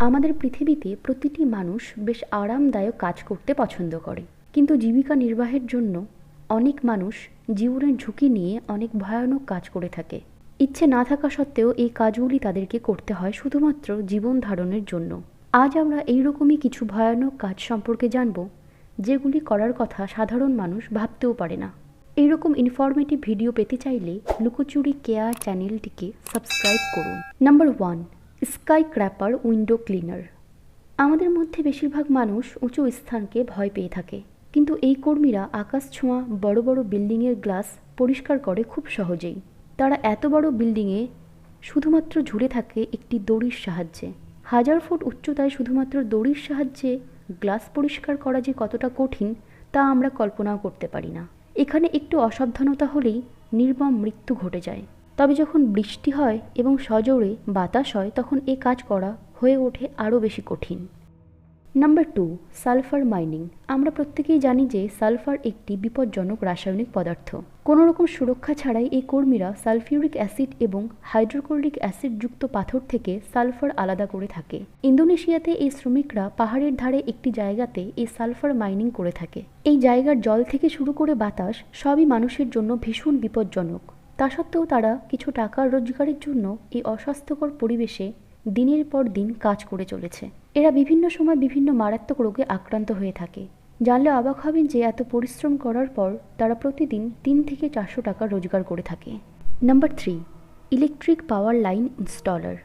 আমাদের পৃথিবীতে প্রতিটি মানুষ বেশ আরামদায়ক কাজ করতে পছন্দ করে, কিন্তু জীবিকা নির্বাহের জন্য অনেক মানুষ জীবনের ঝুঁকি নিয়ে অনেক ভয়ানক কাজ করে থাকে। ইচ্ছে না থাকা সত্ত্বেও এই কাজগুলি তাদেরকে করতে হয় শুধুমাত্র জীবন ধারণের জন্য। আজ আমরা এইরকমই কিছু ভয়ানক কাজ সম্পর্কে জানব, যেগুলি করার কথা সাধারণ মানুষ ভাবতেও পারে না। এইরকম ইনফরমেটিভ ভিডিও পেতে চাইলে লুকোচুরি কেয়ার চ্যানেলটিকে সাবস্ক্রাইব করুন। Number 1, sky scraper window cleaner. আমাদের মধ্যে বেশিরভাগ মানুষ উঁচু স্থানকে ভয় পেয়ে থাকে, কিন্তু এই কর্মীরা আকাশ ছোঁয়া বড় বড় বিল্ডিংয়ের গ্লাস পরিষ্কার করে খুব সহজেই। তারা এত বড় বিল্ডিংয়ে শুধুমাত্র ঝুলে থাকে একটি দড়ির সাহায্যে। 1000 ফুট উচ্চতায় শুধুমাত্র দড়ির সাহায্যে গ্লাস পরিষ্কার করা যে কতটা কঠিন তা আমরা কল্পনাও করতে পারি না। এখানে একটু অসাবধানতা হলেই নির্মম মৃত্যু ঘটে যায়। তবে যখন বৃষ্টি হয় এবং সজোরে বাতাস হয়, তখন এই কাজ করা হয়ে ওঠে আরও বেশি কঠিন। Number 2, sulphur mining. আমরা প্রত্যেকেই জানি যে সালফার একটি বিপজ্জনক রাসায়নিক পদার্থ। কোনো রকম সুরক্ষা ছাড়াই এই কর্মীরা সালফিউরিক অ্যাসিড এবং হাইড্রোক্লোরিক অ্যাসিড যুক্ত পাথর থেকে সালফার আলাদা করে থাকে। ইন্দোনেশিয়াতে এই শ্রমিকরা পাহাড়ের ধারে একটি জায়গাতে এই সালফার মাইনিং করে থাকে। এই জায়গার জল থেকে শুরু করে বাতাস সবই মানুষের জন্য ভীষণ বিপজ্জনক। তা সত্ত্বেও তারা কিছু টাকার রোজগারের জন্য এই অস্বাস্থ্যকর পরিবেশে দিনের পর দিন কাজ করে চলেছে। এরা বিভিন্ন সময় বিভিন্ন মারাত্মক রোগে আক্রান্ত হয়ে থাকে। জানলে অবাক হবেন যে এত পরিশ্রম করার পর তারা প্রতিদিন 3 থেকে 400 টাকা রোজগার করে থাকে। Number 3, electric power line installer.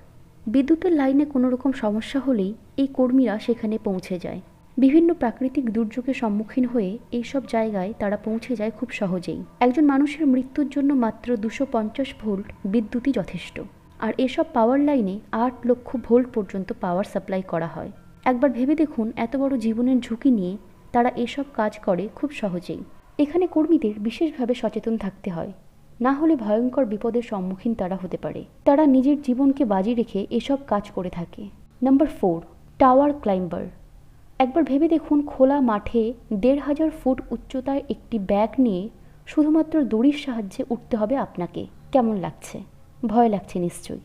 বিদ্যুতের লাইনে কোনো রকম সমস্যা হলেই এই কর্মীরা সেখানে পৌঁছে যায়। বিভিন্ন প্রাকৃতিক দুর্যোগের সম্মুখীন হয়ে এইসব জায়গায় তারা পৌঁছে যায় খুব সহজেই। একজন মানুষের মৃত্যুর জন্য মাত্র 250 ভোল্ট বিদ্যুৎই যথেষ্ট, আর এসব পাওয়ার লাইনে 8 লক্ষ ভোল্ট পর্যন্ত পাওয়ার সাপ্লাই করা হয়। একবার ভেবে দেখুন, এত বড় জীবনের ঝুঁকি নিয়ে তারা এসব কাজ করে খুব সহজেই। এখানে কর্মীদের বিশেষভাবে সচেতন থাকতে হয়, না হলে ভয়ঙ্কর বিপদের সম্মুখীন তারা হতে পারে। তারা নিজের জীবনকে বাজি রেখে এসব কাজ করে থাকে। Number 4, tower climber. একবার ভেবে দেখুন, খোলা মাঠে 1500 ফুট উচ্চতায় একটি ব্যাগ নিয়ে শুধুমাত্র দড়ির সাহায্যে উঠতে হবে আপনাকে। কেমন লাগছে? ভয় লাগছে নিশ্চয়ই।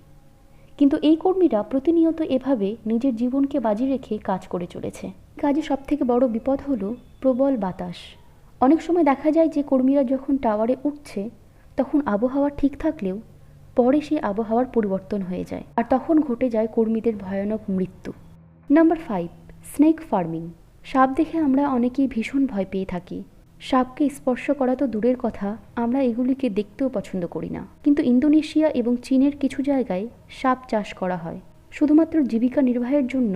কিন্তু এই কর্মীরা প্রতিনিয়ত এভাবে নিজের জীবনকে বাজি রেখে কাজ করে চলেছে। কাজে সবথেকে বড় বিপদ হলো প্রবল বাতাস। অনেক সময় দেখা যায় যে কর্মীরা যখন টাওয়ারে উঠছে তখন আবহাওয়া ঠিক থাকলেও পরে সেই আবহাওয়ার পরিবর্তন হয়ে যায়, আর তখন ঘটে যায় কর্মীদের ভয়ানক মৃত্যু। Number 5, snake farming. সাপ দেখে আমরা অনেকেই ভীষণ ভয় পেয়ে থাকি। সাপকে স্পর্শ করা তো দূরের কথা, আমরা এগুলিকে দেখতেও পছন্দ করি না। কিন্তু ইন্দোনেশিয়া এবং চীনের কিছু জায়গায় সাপ চাষ করা হয়। শুধুমাত্র জীবিকা নির্বাহের জন্য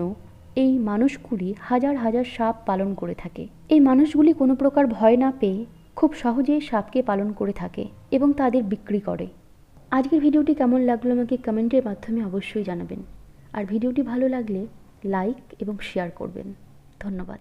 এই মানুষগুলি হাজার হাজার সাপ পালন করে থাকে। এই মানুষগুলি কোনো প্রকার ভয় না পেয়ে খুব সহজেই সাপকে পালন করে থাকে এবং তাদের বিক্রি করে। আজকের ভিডিওটি কেমন লাগলো আমাকে কমেন্টের মাধ্যমে অবশ্যই জানাবেন, আর ভিডিওটি ভালো লাগলে লাইক এবং শেয়ার করবেন। ধন্যবাদ।